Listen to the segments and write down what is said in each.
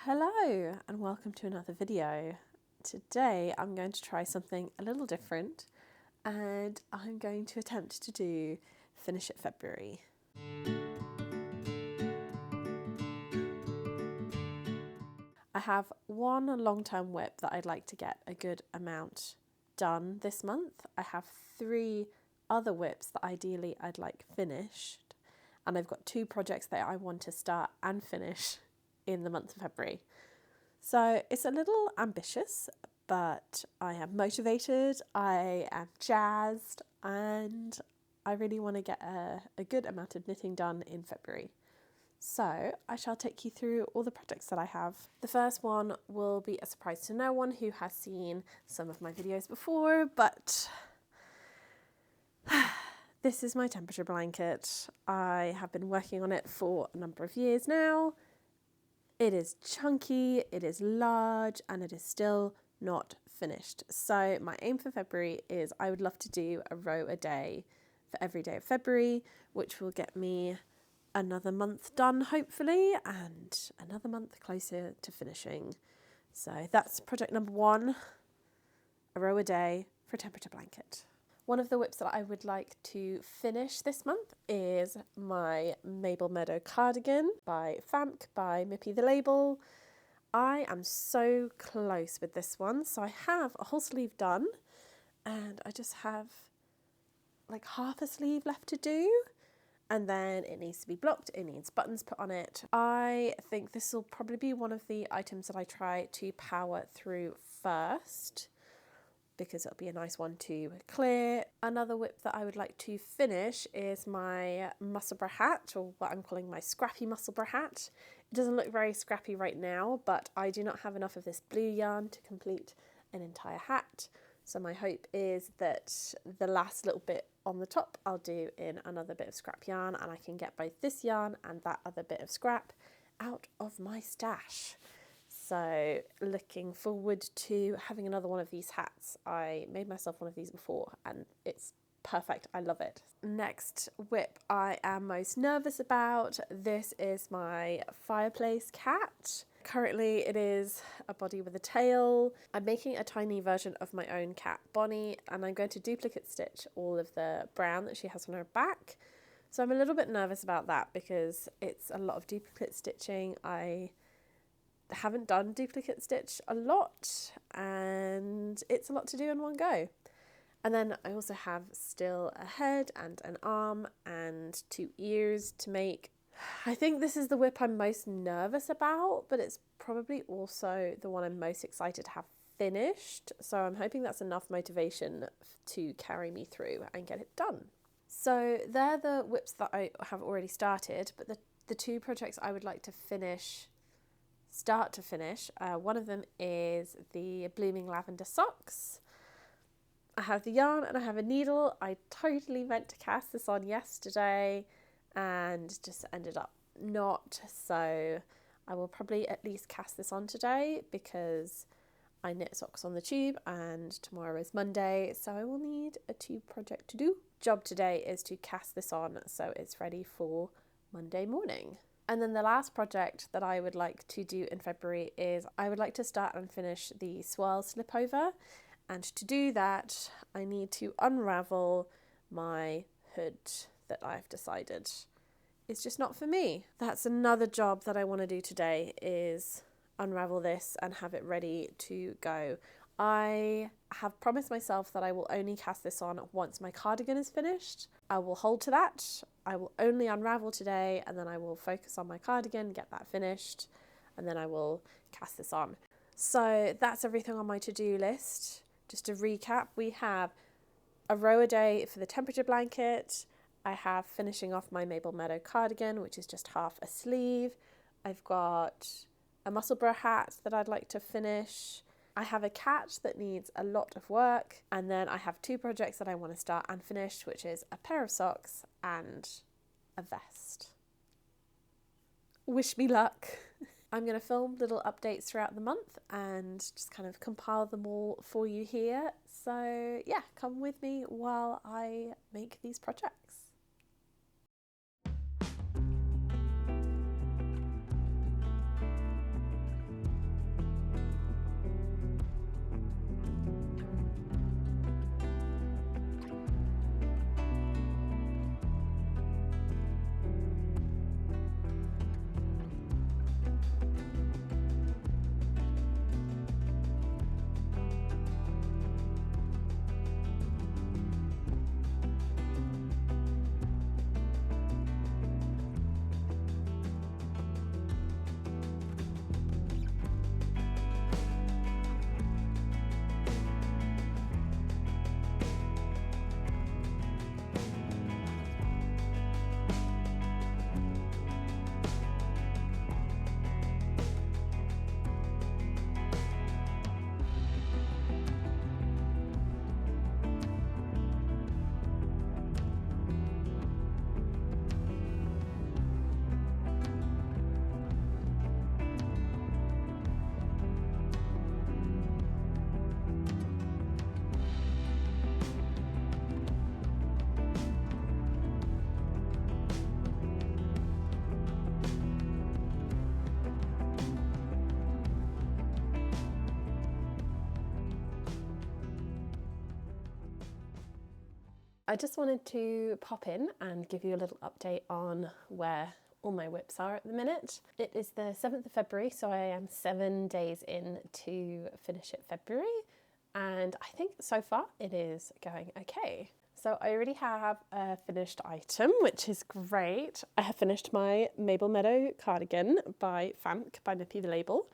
Hello and welcome to another video. Today I'm going to try something a little different and I'm going to attempt to do Finish It February. I have one long-term whip that I'd like to get a good amount done this month. I have 3 other whips that ideally I'd like finished, and I've got 2 projects that I want to start and finish in the month of February. So it's a little ambitious, but I am motivated, I am jazzed, and I really want to get a good amount of knitting done in February. So I shall take you through all the projects that I have. The first one will be a surprise to no one who has seen some of my videos before, but this is my temperature blanket. I have been working on it for a number of years now. It is chunky, it is large, and it is still not finished. So my aim for February is I would love to do a row a day for every day of February, which will get me another month done hopefully, and another month closer to finishing. So that's project number 1, a row a day for a temperature blanket. One of the whips that I would like to finish this month is my Maple Meadow cardigan by Famke by Mippy the Label. I am so close with this one. So I have a whole sleeve done and I just have like half a sleeve left to do. And then it needs to be blocked, it needs buttons put on it. I think this will probably be one of the items that I try to power through first, because it'll be a nice one to clear. Another whip that I would like to finish is my Musselburgh hat, or what I'm calling my scrappy Musselburgh hat. It doesn't look very scrappy right now, but I do not have enough of this blue yarn to complete an entire hat. So my hope is that the last little bit on the top I'll do in another bit of scrap yarn, and I can get both this yarn and that other bit of scrap out of my stash. So looking forward to having another one of these hats. I made myself one of these before and it's perfect. I love it. Next whip I am most nervous about. This is my fireplace cat. Currently it is a body with a tail. I'm making a tiny version of my own cat Bonnie, and I'm going to duplicate stitch all of the brown that she has on her back. So I'm a little bit nervous about that because it's a lot of duplicate stitching. I haven't done duplicate stitch a lot and it's a lot to do in one go. And then I also have still a head and an arm and 2 ears to make. I think this is the whip I'm most nervous about, but it's probably also the one I'm most excited to have finished. So I'm hoping that's enough motivation to carry me through and get it done. So they're the whips that I have already started, but the 2 projects I would like to finish start to finish. One of them is the Blooming Lavender socks. I have the yarn and I have a needle. I totally meant to cast this on yesterday and just ended up not, so I will probably at least cast this on today because I knit socks on the tube and tomorrow is Monday, so I will need a tube project to do. Job today is to cast this on so it's ready for Monday morning. And then the last project that I would like to do in February is I would like to start and finish the swirl slipover. And to do that, I need to unravel my hood that I've decided is just not for me. That's another job that I want to do today, is unravel this and have it ready to go. I have promised myself that I will only cast this on once my cardigan is finished. I will hold to that. I will only unravel today and then I will focus on my cardigan, get that finished, and then I will cast this on. So that's everything on my to-do list. Just to recap, we have a row a day for the temperature blanket. I have finishing off my Maple Meadow cardigan, which is just half a sleeve. I've got a Musselburgh hat that I'd like to finish. I have a cat that needs a lot of work, and then I have 2 projects that I want to start and finish, which is a pair of socks and a vest. Wish me luck. I'm going to film little updates throughout the month and just kind of compile them all for you here. So yeah, come with me while I make these projects. I just wanted to pop in and give you a little update on where all my whips are at the minute. It is the 7th of February, so I am 7 days in to finish it February, and I think so far it is going okay. So I already have a finished item, which is great. I have finished my Maple Meadow cardigan by Famke by Nippy the Label.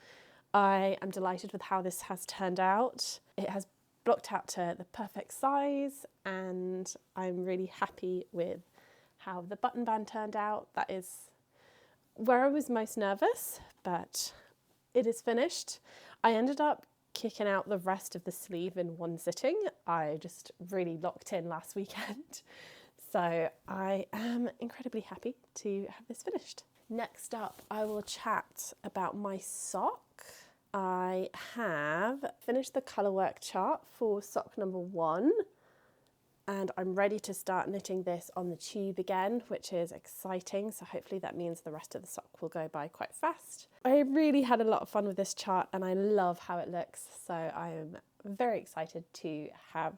I am delighted with how this has turned out. It has blocked out to the perfect size, and I'm really happy with how the button band turned out. That is where I was most nervous, but it is finished. I ended up kicking out the rest of the sleeve in one sitting. I just really locked in last weekend. So I am incredibly happy to have this finished. Next up, I will chat about my sock. I have finished the colour work chart for sock number 1, and I'm ready to start knitting this on the tube again, which is exciting. So hopefully that means the rest of the sock will go by quite fast. I really had a lot of fun with this chart and I love how it looks. So I'm very excited to have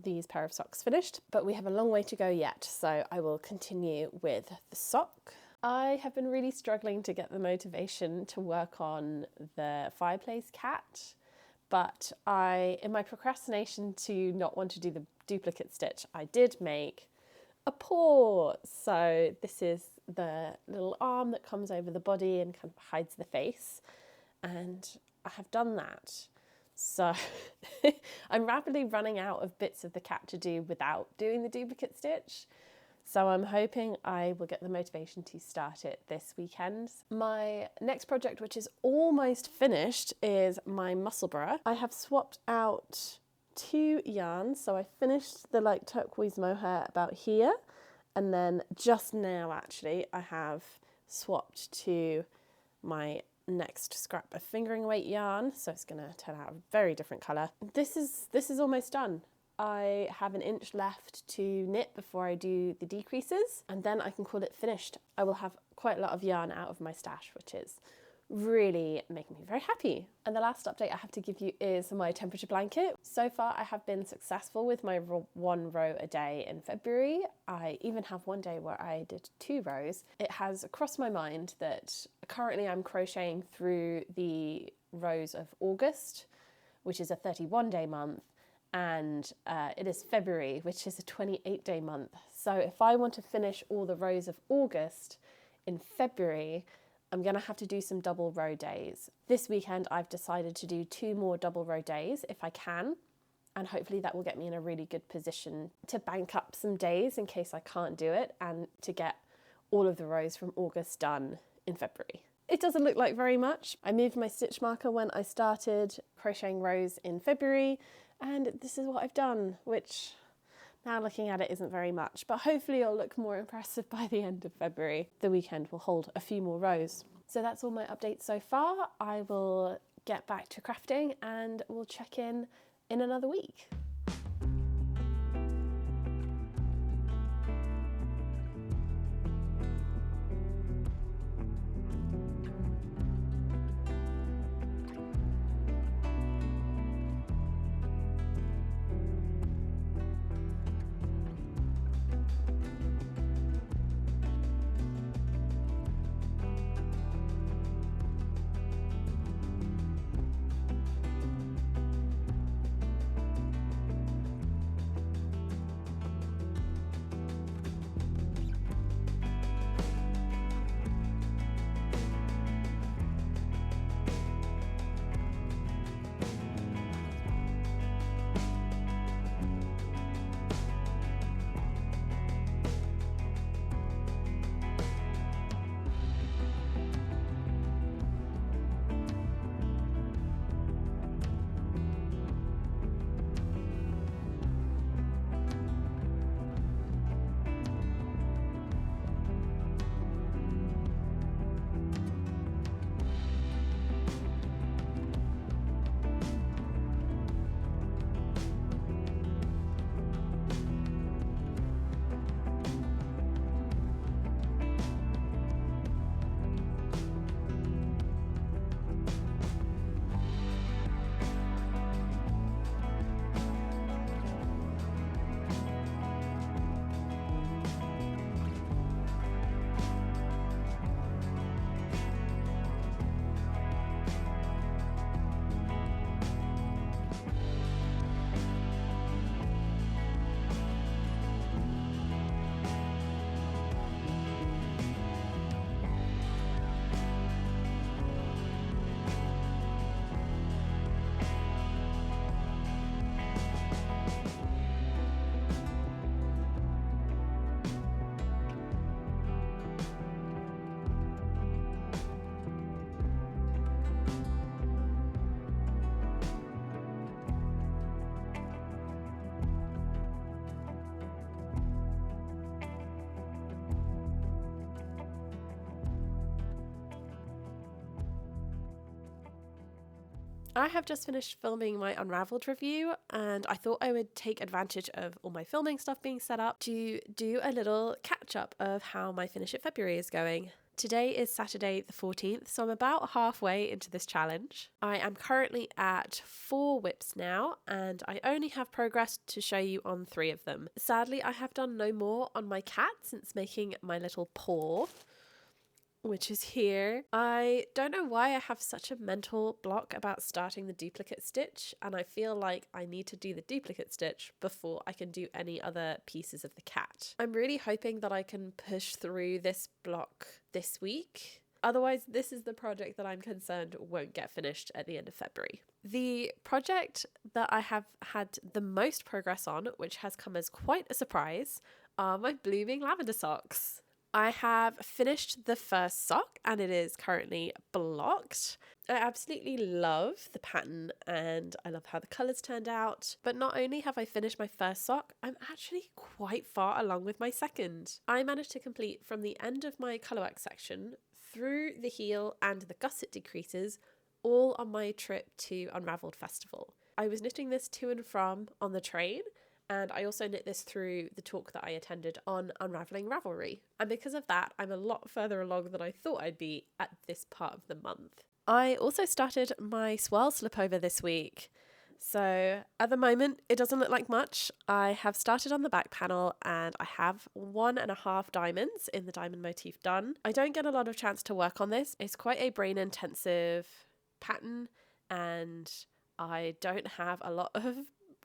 these pair of socks finished, but we have a long way to go yet. So I will continue with the sock. I have been really struggling to get the motivation to work on the fireplace cat, but in my procrastination to not want to do the duplicate stitch, I did make a paw. So this is the little arm that comes over the body and kind of hides the face, and I have done that. So I'm rapidly running out of bits of the cat to do without doing the duplicate stitch. So I'm hoping I will get the motivation to start it this weekend. My next project, which is almost finished, is my Musselburgh. I have swapped out 2 yarns. So I finished the light turquoise mohair about here, and then just now actually I have swapped to my next scrap of fingering weight yarn. So it's going to turn out a very different colour. This is almost done. I have an inch left to knit before I do the decreases, and then I can call it finished. I will have quite a lot of yarn out of my stash, which is really making me very happy. And the last update I have to give you is my temperature blanket. So far I have been successful with my 1 row a day in February. I even have one day where I did 2 rows. It has crossed my mind that currently I'm crocheting through the rows of August, which is a 31-day month, and it is February, which is a 28-day month. So if I want to finish all the rows of August in February, I'm going to have to do some double row days. This weekend I've decided to do 2 more double row days if I can, and hopefully that will get me in a really good position to bank up some days in case I can't do it, and to get all of the rows from August done in February. It doesn't look like very much. I moved my stitch marker when I started crocheting rows in February, and this is what I've done, which now looking at it isn't very much, but hopefully it'll look more impressive by the end of February. The weekend will hold a few more rows. So that's all my updates so far. I will get back to crafting and we'll check in another week. I have just finished filming my Unraveled review, and I thought I would take advantage of all my filming stuff being set up to do a little catch up of how my Finish It February is going. Today is Saturday the 14th, so I'm about halfway into this challenge. I am currently at 4 whips now, and I only have progress to show you on 3 of them. Sadly, I have done no more on my cat since making my little paw, which is here. I don't know why I have such a mental block about starting the duplicate stitch, and I feel like I need to do the duplicate stitch before I can do any other pieces of the cat. I'm really hoping that I can push through this block this week. Otherwise, this is the project that I'm concerned won't get finished at the end of February. The project that I have had the most progress on, which has come as quite a surprise, are my blooming lavender socks. I have finished the first sock and it is currently blocked. I absolutely love the pattern and I love how the colours turned out. But not only have I finished my first sock, I'm actually quite far along with my second. I managed to complete from the end of my colourwork section through the heel and the gusset decreases, all on my trip to Unraveled Festival. I was knitting this to and from on the train, and I also knit this through the talk that I attended on Unravelling Ravelry. And because of that, I'm a lot further along than I thought I'd be at this part of the month. I also started my swirl slip over this week. So at the moment, it doesn't look like much. I have started on the back panel and I have 1.5 diamonds in the diamond motif done. I don't get a lot of chance to work on this. It's quite a brain intensive pattern and I don't have a lot of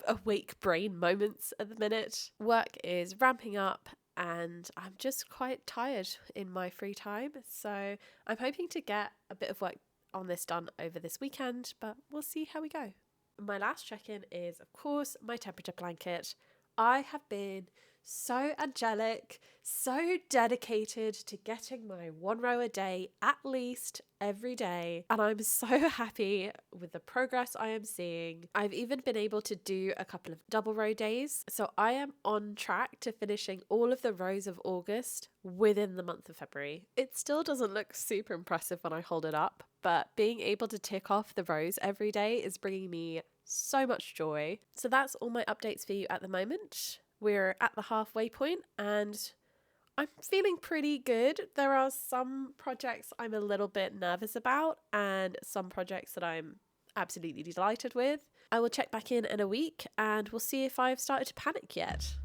awake brain moments at the minute. Work is ramping up and I'm just quite tired in my free time, so I'm hoping to get a bit of work on this done over this weekend, but we'll see how we go. My last check-in is, of course, my temperature blanket. I have been so angelic, so dedicated to getting my 1 row a day at least every day, and I'm so happy with the progress I am seeing. I've even been able to do a couple of double row days, so I am on track to finishing all of the rows of August within the month of February. It still doesn't look super impressive when I hold it up, but being able to tick off the rows every day is bringing me so much joy. So that's all my updates for you at the moment. We're at the halfway point and I'm feeling pretty good. There are some projects I'm a little bit nervous about and some projects that I'm absolutely delighted with. I will check back in a week and we'll see if I've started to panic yet.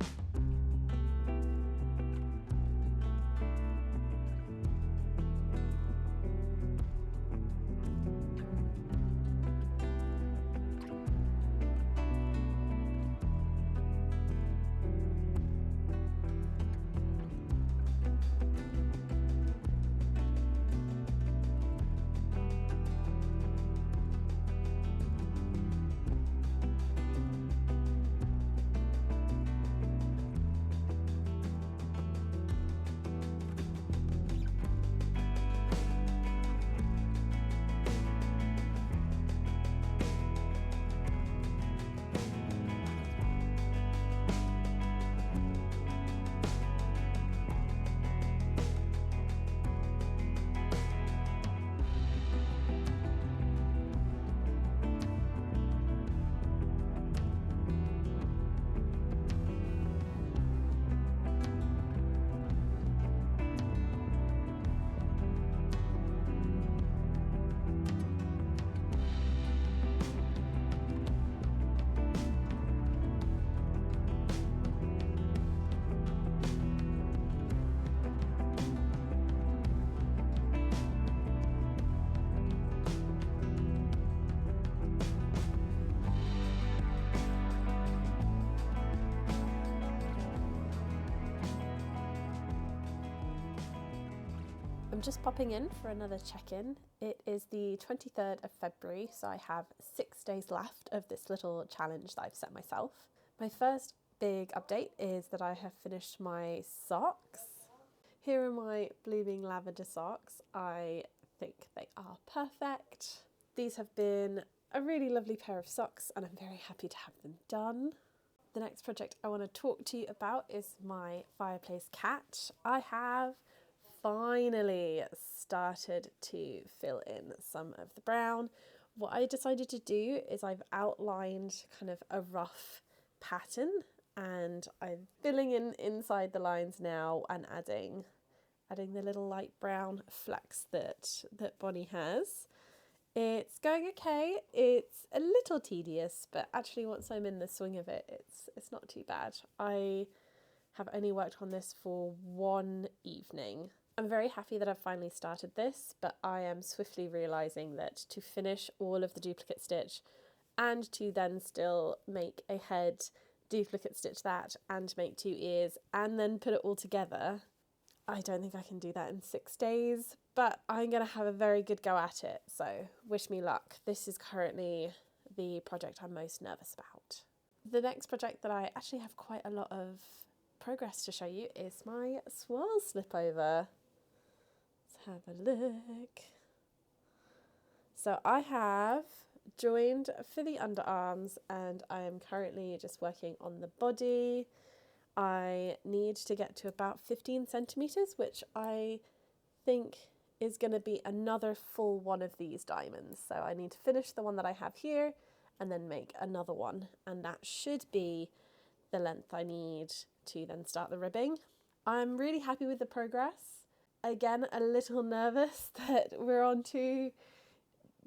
I'm just popping in for another check-in. It is the 23rd of February, so I have 6 days left of this little challenge that I've set myself. My first big update is that I have finished my socks. Here are my blooming lavender socks. I think they are perfect. These have been a really lovely pair of socks and I'm very happy to have them done. The next project I want to talk to you about is my fireplace cat. I have finally started to fill in some of the brown. What I decided to do is I've outlined kind of a rough pattern, and I'm filling in inside the lines now and adding the little light brown flecks that Bonnie has. It's going okay. It's a little tedious, but actually once I'm in the swing of it, it's not too bad. I have only worked on this for one evening. I'm very happy that I've finally started this, but I am swiftly realising that to finish all of the duplicate stitch and to then still make a head, duplicate stitch that, and make 2 ears, and then put it all together, I don't think I can do that in 6 days, but I'm going to have a very good go at it, so wish me luck. This is currently the project I'm most nervous about. The next project that I actually have quite a lot of progress to show you is my swirl slip over. Let's have a look. So I have joined for the underarms, and I am currently just working on the body. I need to get to about 15 centimetres, which I think is going to be another full one of these diamonds. So I need to finish the one that I have here and then make another one. And that should be the length I need to then start the ribbing. I'm really happy with the progress. Again, a little nervous that we're on to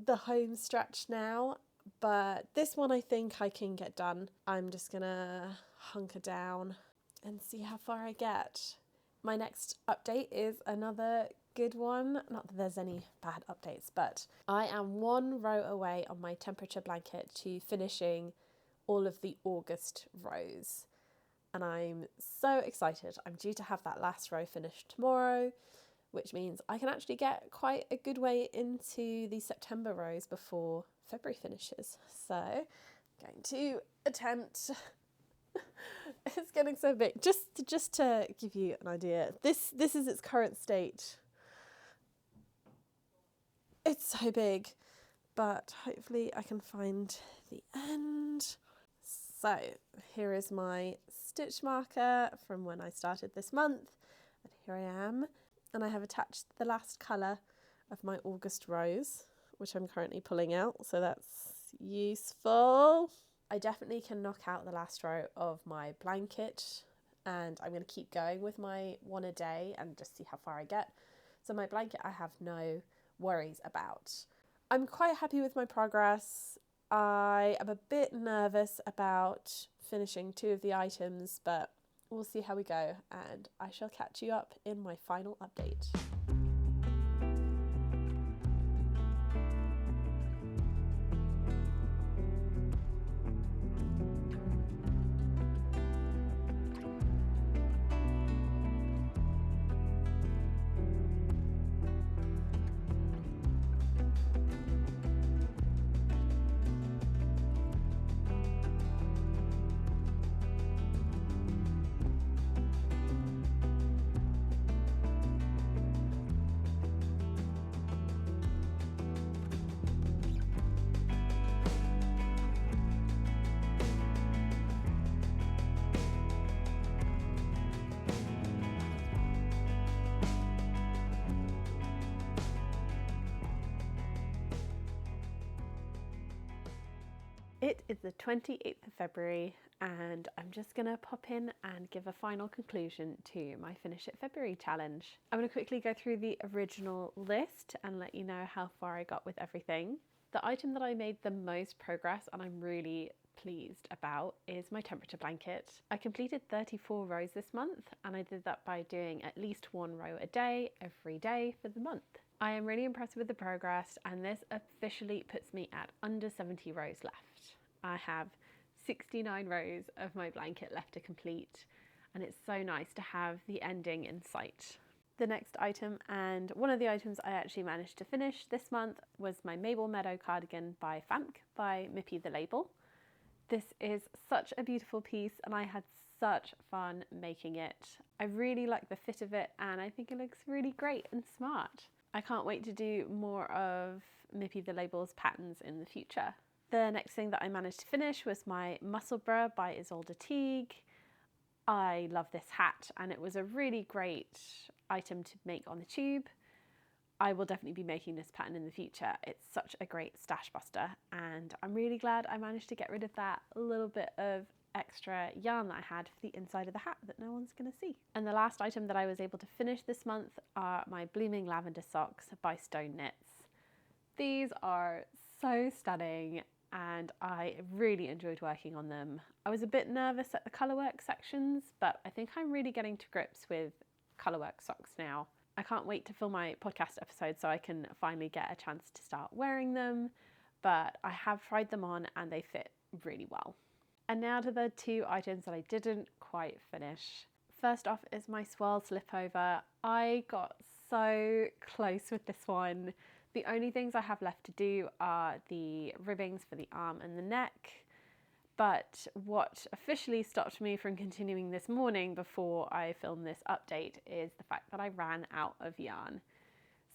the home stretch now, but this one I think I can get done. I'm just gonna hunker down and see how far I get. My next update is another good one. Not that there's any bad updates, but I am 1 row away on my temperature blanket to finishing all of the August rows. And I'm so excited. I'm due to have that last row finished tomorrow, which means I can actually get quite a good way into the September rows before February finishes. So I'm going to attempt. It's getting so big. Just to give you an idea, this is its current state. It's so big, but hopefully I can find the end. So here is my stitch marker from when I started this month, and here I am. And I have attached the last colour of my August rose, which I'm currently pulling out, so that's useful. I definitely can knock out the last row of my blanket, and I'm going to keep going with my one a day and just see how far I get. So my blanket I have no worries about. I'm quite happy with my progress. I am a bit nervous about finishing 2 of the items, but we'll see how we go, and I shall catch you up in my final update. It is the 28th of February, and I'm just going to pop in and give a final conclusion to my Finish It February challenge. I'm going to quickly go through the original list and let you know how far I got with everything. The item that I made the most progress and I'm really pleased about is my temperature blanket. I completed 34 rows this month, and I did that by doing at least 1 row a day every day for the month. I am really impressed with the progress, and this officially puts me at under 70 rows left. I have 69 rows of my blanket left to complete, and it's so nice to have the ending in sight. The next item, and one of the items I actually managed to finish this month, was my Mabel Meadow cardigan by Famke by Mippy the Label. This is such a beautiful piece, and I had such fun making it. I really like the fit of it, and I think it looks really great and smart. I can't wait to do more of Mippy the Label's patterns in the future. The next thing that I managed to finish was my Musselburgh by Isolde Teague. I love this hat, and it was a really great item to make on the tube. I will definitely be making this pattern in the future. It's such a great stash buster, and I'm really glad I managed to get rid of that little bit of extra yarn that I had for the inside of the hat that no one's going to see. And the last item that I was able to finish this month are my Blooming Lavender Socks by Beth Knits. These are so stunning and I really enjoyed working on them. I was a bit nervous at the colourwork sections, but I think I'm really getting to grips with colourwork socks now. I can't wait to film my podcast episode so I can finally get a chance to start wearing them, but I have tried them on and they fit really well. And now to the two items that I didn't quite finish. First off is my swirl slipover. I got so close with this one. The only things I have left to do are the ribbings for the arm and the neck. But what officially stopped me from continuing this morning before I film this update is the fact that I ran out of yarn.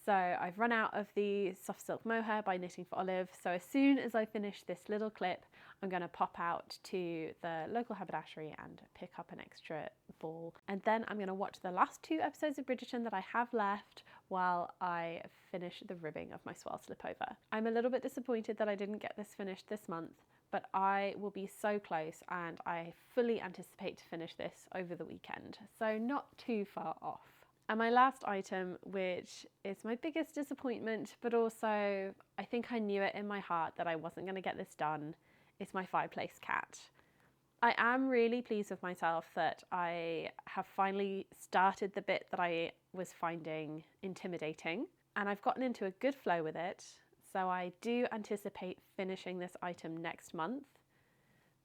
So I've run out of the soft silk mohair by Knitting for Olive. So as soon as I finish this little clip, I'm going to pop out to the local haberdashery and pick up an extra ball. And then I'm going to watch the last two episodes of Bridgerton that I have left while I finish the ribbing of my swirl slipover. I'm a little bit disappointed that I didn't get this finished this month, but I will be so close and I fully anticipate to finish this over the weekend. So not too far off. And my last item, which is my biggest disappointment, but also I think I knew it in my heart that I wasn't going to get this done, is my fireplace cat. I am really pleased with myself that I have finally started the bit that I was finding intimidating, and I've gotten into a good flow with it. So I do anticipate finishing this item next month,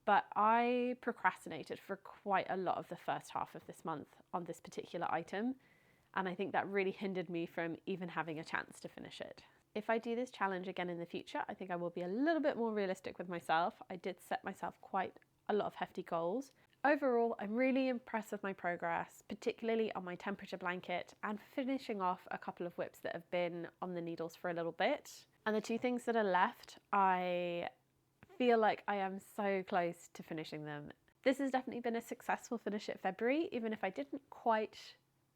but I procrastinated for quite a lot of the first half of this month on this particular item. And I think that really hindered me from even having a chance to finish it. If I do this challenge again in the future, I think I will be a little bit more realistic with myself. I did set myself quite a lot of hefty goals. Overall, I'm really impressed with my progress, particularly on my temperature blanket and finishing off a couple of whips that have been on the needles for a little bit. And the two things that are left, I feel like I am so close to finishing them. This has definitely been a successful finish at February, even if I didn't quite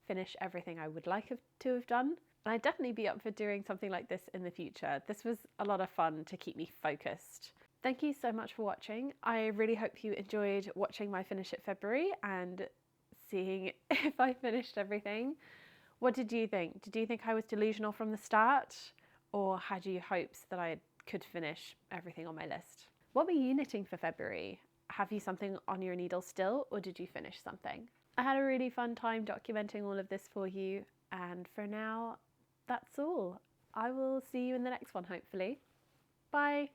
finish everything I would like to have done. And I'd definitely be up for doing something like this in the future. This was a lot of fun to keep me focused. Thank you so much for watching. I really hope you enjoyed watching my finish at February and seeing if I finished everything. What did you think? Did you think I was delusional from the start? Or had you hopes that I could finish everything on my list? What were you knitting for February? Have you something on your needle still, or did you finish something? I had a really fun time documenting all of this for you, and for now, that's all. I will see you in the next one, hopefully. Bye!